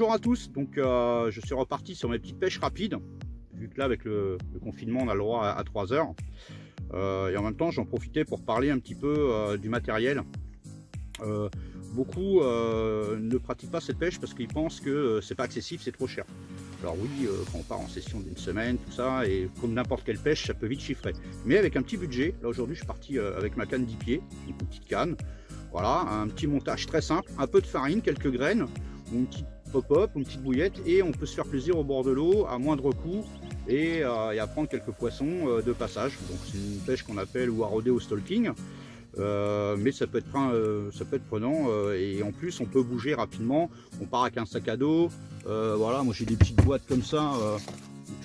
Bonjour à tous, donc je suis reparti sur mes petites pêches rapides, vu que là avec le confinement on a le droit à 3 heures. Et en même temps j'en profitais pour parler un petit peu du matériel. Beaucoup ne pratiquent pas cette pêche parce qu'ils pensent que c'est pas accessible, c'est trop cher. Alors oui, quand on part en session d'une semaine, tout ça, et comme n'importe quelle pêche, ça peut vite chiffrer. Mais avec un petit budget, là aujourd'hui je suis parti avec ma canne 10 pieds, une petite canne. Voilà, un petit montage très simple, un peu de farine, quelques graines, une petite pop-up, une petite bouillette, et on peut se faire plaisir au bord de l'eau à moindre coût et à prendre quelques poissons de passage. Donc c'est une pêche qu'on appelle ou arrodée au stalking, mais ça peut être prenant, et en plus on peut bouger rapidement. On part avec un sac à dos, voilà, moi j'ai des petites boîtes comme ça,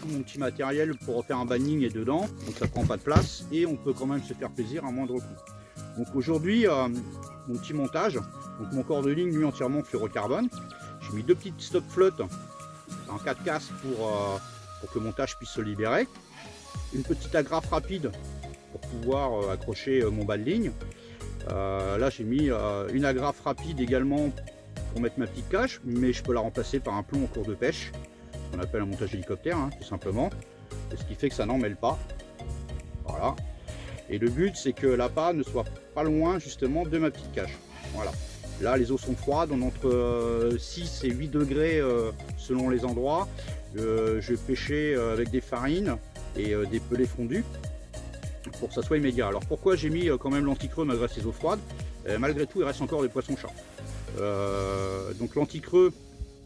tout mon petit matériel pour faire un banning est dedans, donc ça prend pas de place et on peut quand même se faire plaisir à moindre coût. Donc aujourd'hui mon petit montage, donc mon corps de ligne lui entièrement fluorocarbone. J'ai mis deux petites stop flottes en 4 casses pour que le montage puisse se libérer. Une petite agrafe rapide pour pouvoir accrocher mon bas de ligne. Là j'ai mis une agrafe rapide également pour mettre ma petite cache, mais je peux la remplacer par un plomb en cours de pêche, ce qu'on appelle un montage hélicoptère, hein, tout simplement. Et ce qui fait que ça n'en mêle pas. Voilà. Et le but c'est que l'appât ne soit pas loin justement de ma petite cache. Voilà. Là les eaux sont froides, on est entre 6 et 8 degrés selon les endroits. Je pêchais avec des farines et des pelets fondus pour que ça soit immédiat. Alors pourquoi j'ai mis quand même l'anti-creux malgré ces eaux froides? Malgré tout il reste encore des poissons-chats. Donc l'anti-creux,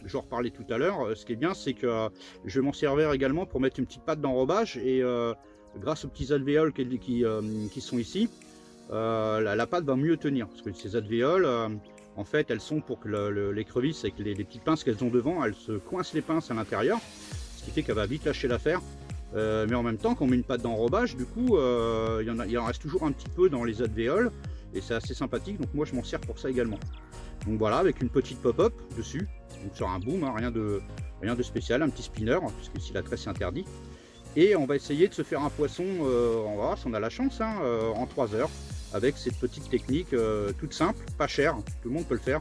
je vais en reparler tout à l'heure. Ce qui est bien c'est que je vais m'en servir également pour mettre une petite patte d'enrobage, et grâce aux petits alvéoles qui sont ici, la patte va mieux tenir, parce que ces alvéoles en fait elles sont pour que l'écrevisse avec les petites pinces qu'elles ont devant, elles se coincent les pinces à l'intérieur, ce qui fait qu'elle va vite lâcher l'affaire. Mais en même temps quand on met une patte d'enrobage, du coup il en reste toujours un petit peu dans les alvéoles et c'est assez sympathique, donc moi je m'en sers pour ça également. Donc voilà, avec une petite pop-up dessus, donc sur un boom, hein, rien de spécial, un petit spinner, puisque ici la tresse est interdit. Et on va essayer de se faire un poisson, on va voir si on a la chance, hein, en 3 heures, avec cette petite technique toute simple, pas chère, tout le monde peut le faire.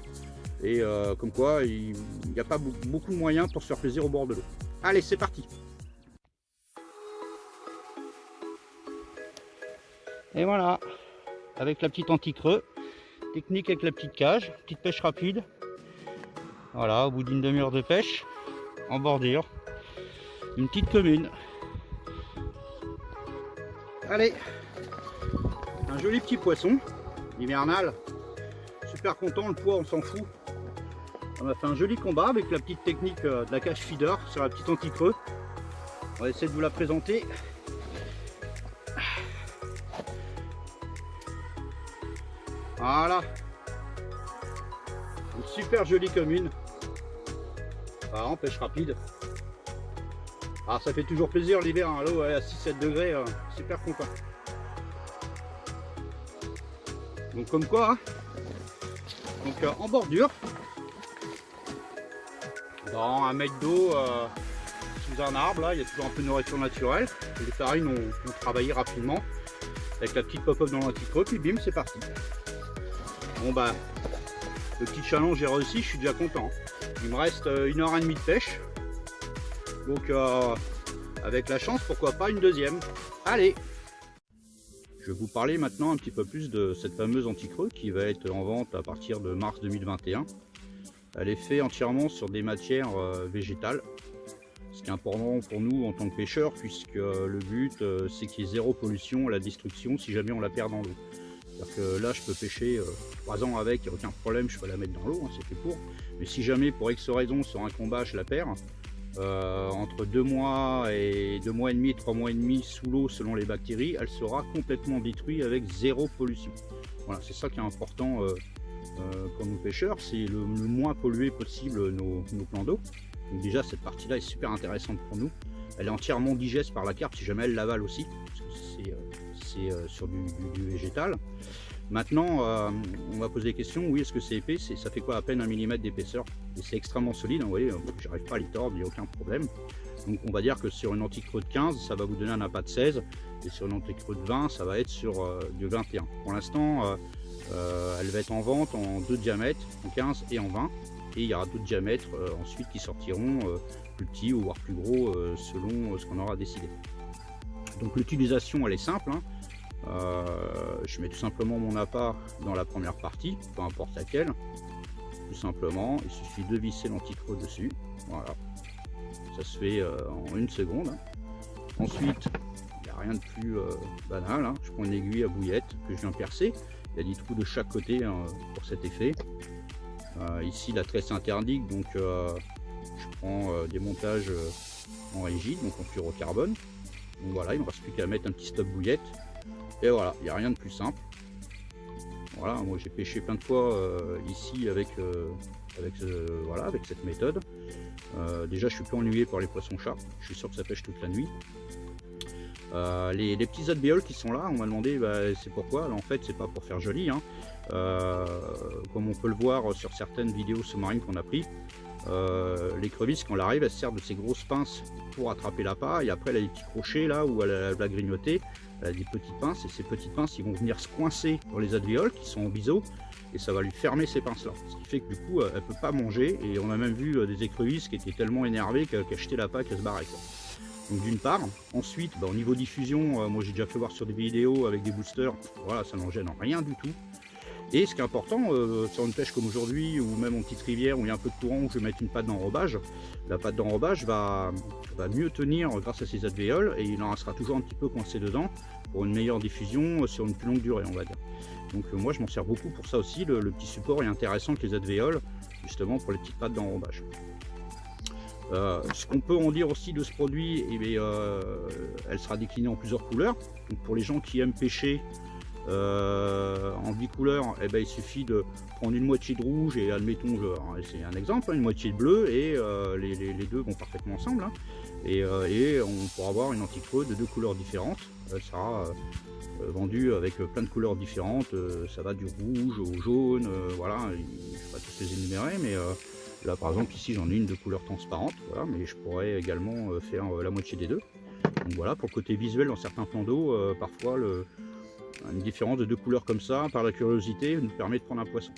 Et comme quoi, il n'y a pas beaucoup de moyens pour se faire plaisir au bord de l'eau. Allez, c'est parti! Et voilà, avec la petite anti-creux, technique avec la petite cage, petite pêche rapide. Voilà, au bout d'une demi-heure de pêche, en bordure, une petite commune. Allez, un joli petit poisson hivernal, super content, le poids on s'en fout. On a fait un joli combat avec la petite technique de la cage feeder sur la petite anti-creux. On va essayer de vous la présenter. Voilà, une super jolie commune. Voilà, en pêche rapide. Ah, ça fait toujours plaisir l'hiver, hein, l'eau à 6-7 degrés, super content. Donc comme quoi, hein, donc en bordure, dans 1 mètre d'eau, sous un arbre, là, il y a toujours un peu de nourriture naturelle. Les farines ont travaillé rapidement, avec la petite pop-up dans l'anti-creux, puis bim, c'est parti. Bon bah, le petit challenge est réussi, je suis déjà content. Il me reste 1h30 de pêche. Donc avec la chance, pourquoi pas une deuxième. Allez! Je vais vous parler maintenant un petit peu plus de cette fameuse anti-creux qui va être en vente à partir de mars 2021. Elle est faite entièrement sur des matières végétales. Ce qui est important pour nous en tant que pêcheurs, puisque le but c'est qu'il y ait zéro pollution à la destruction si jamais on la perd dans l'eau. C'est-à-dire que là je peux pêcher 3 ans avec, il n'y a aucun problème, je peux la mettre dans l'eau, hein, c'est fait pour. Mais si jamais pour X raison sur un combat je la perds, entre 2 mois et 2 mois et demi, 3 mois et demi sous l'eau selon les bactéries, elle sera complètement détruite avec zéro pollution. Voilà, c'est ça qui est important pour nous pêcheurs, c'est le moins pollué possible nos plans d'eau. Donc déjà cette partie là est super intéressante pour nous. Elle est entièrement digeste par la carpe si jamais elle l'avale aussi, parce que c'est sur du végétal. Maintenant, on va poser des questions. Oui, est-ce que c'est épais? Ça fait quoi, à peine 1 mm d'épaisseur? Et c'est extrêmement solide, hein, vous voyez, j'arrive pas à l'y tordre, il n'y a aucun problème. Donc on va dire que sur une anti-creux de 15, ça va vous donner un appât de 16, et sur une anti-creux de 20, ça va être sur du 21. Pour l'instant, elle va être en vente en 2 diamètres, en 15 et en 20. et il y aura d'autres diamètres ensuite qui sortiront plus petits ou voire plus gros selon ce qu'on aura décidé. Donc l'utilisation elle est simple, hein. Je mets tout simplement mon appât dans la première partie, peu importe laquelle, tout simplement, il suffit de visser l'anti-creux dessus, voilà, ça se fait en 1 seconde. Ensuite, il n'y a rien de plus banal, hein. Je prends une aiguille à bouillette que je viens percer, il y a des trous de chaque côté hein, pour cet effet. Ici la tresse interdite, donc je prends des montages en rigide, donc en fluorocarbone. Donc voilà, il ne me reste plus qu'à mettre un petit stop bouillette. Et voilà, il n'y a rien de plus simple. Voilà, moi j'ai pêché plein de fois ici avec cette méthode. Déjà je suis plus ennuyé par les poissons-chats, je suis sûr que ça pêche toute la nuit. Les petits advéoles qui sont là, on m'a demandé c'est pourquoi. Alors, en fait c'est pas pour faire joli, hein. Comme on peut le voir sur certaines vidéos sous-marines qu'on a pris, l'écrevisse quand elle arrive elle se sert de ces grosses pinces pour attraper l'appât, et après elle a des petits crochets là où elle va grignoter, elle a des petites pinces, et ces petites pinces ils vont venir se coincer dans les advéoles qui sont en biseau, et ça va lui fermer ces pinces là, ce qui fait que du coup elle peut pas manger, et on a même vu des écrevisses qui étaient tellement énervées qu'elles jetaient l'appât, qu'elles se barraient quoi. Donc d'une part, ensuite au niveau diffusion, moi j'ai déjà fait voir sur des vidéos avec des boosters, voilà, ça n'en gêne rien du tout. Et ce qui est important, sur une pêche comme aujourd'hui, ou même en petite rivière où il y a un peu de courant, où je vais mettre une patte d'enrobage, la patte d'enrobage va mieux tenir grâce à ces advéoles, et il en restera toujours un petit peu coincé dedans pour une meilleure diffusion sur une plus longue durée, on va dire. Donc moi je m'en sers beaucoup pour ça aussi, le petit support est intéressant avec les advéoles, justement pour les petites pattes d'enrobage. Ce qu'on peut en dire aussi de ce produit, elle sera déclinée en plusieurs couleurs. Donc pour les gens qui aiment pêcher en bicouleur, il suffit de prendre une moitié de rouge et admettons, c'est un exemple, une moitié de bleu, et les deux vont parfaitement ensemble, hein. Et on pourra avoir une anti-creux de 2 couleurs différentes. Elle sera vendue avec plein de couleurs différentes, ça va du rouge au jaune, voilà, je ne vais pas tous les énumérer, mais là par exemple ici j'en ai une de couleur transparente, voilà, mais je pourrais également faire la moitié des deux. Donc voilà, pour le côté visuel dans certains plans d'eau, parfois une différence de 2 couleurs comme ça, par la curiosité, nous permet de prendre un poisson.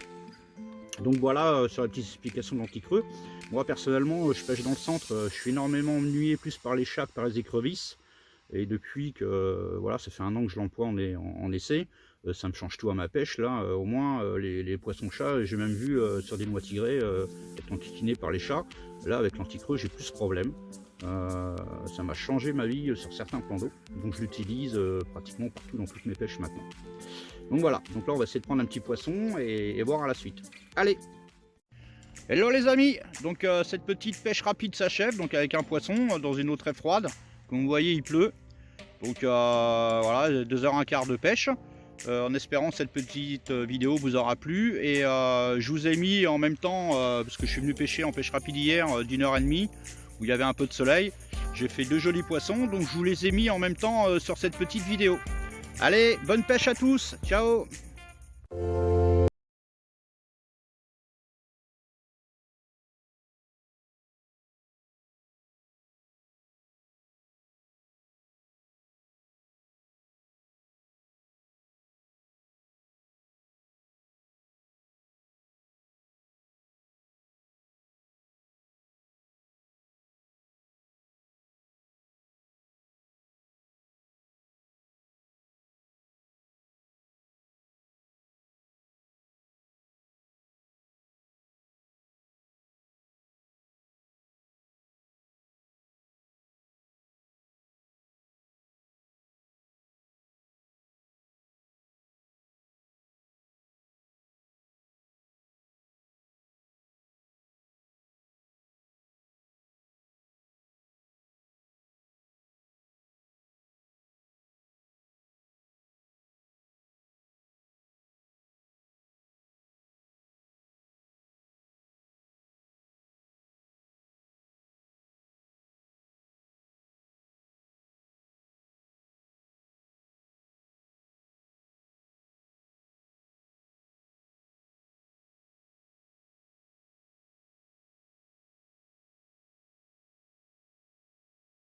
Donc voilà sur la petite explication de l'anti-creux. Moi personnellement je pêche dans le centre, je suis énormément ennuyé plus par les chats que par les écrevisses. Et depuis que voilà, ça fait 1 an que je l'emploie en essai, ça me change tout à ma pêche là. Au moins les poissons-chats, j'ai même vu sur des noix tigrées être enquiquinés par les chats. Là avec l'anti-creux j'ai plus ce problème. Ça m'a changé ma vie sur certains plans d'eau, donc je l'utilise pratiquement partout dans toutes mes pêches maintenant. Donc voilà, donc là on va essayer de prendre un petit poisson et voir à la suite. Allez! Hello les amis, donc cette petite pêche rapide s'achève, donc avec un poisson dans une eau très froide. Comme vous voyez il pleut, donc voilà, 2h15 de pêche. En espérant que cette petite vidéo vous aura plu, et je vous ai mis en même temps, parce que je suis venu pêcher en pêche rapide hier d'1h30 où il y avait un peu de soleil, j'ai fait 2 jolis poissons, donc je vous les ai mis en même temps sur cette petite vidéo. Allez, bonne pêche à tous, ciao!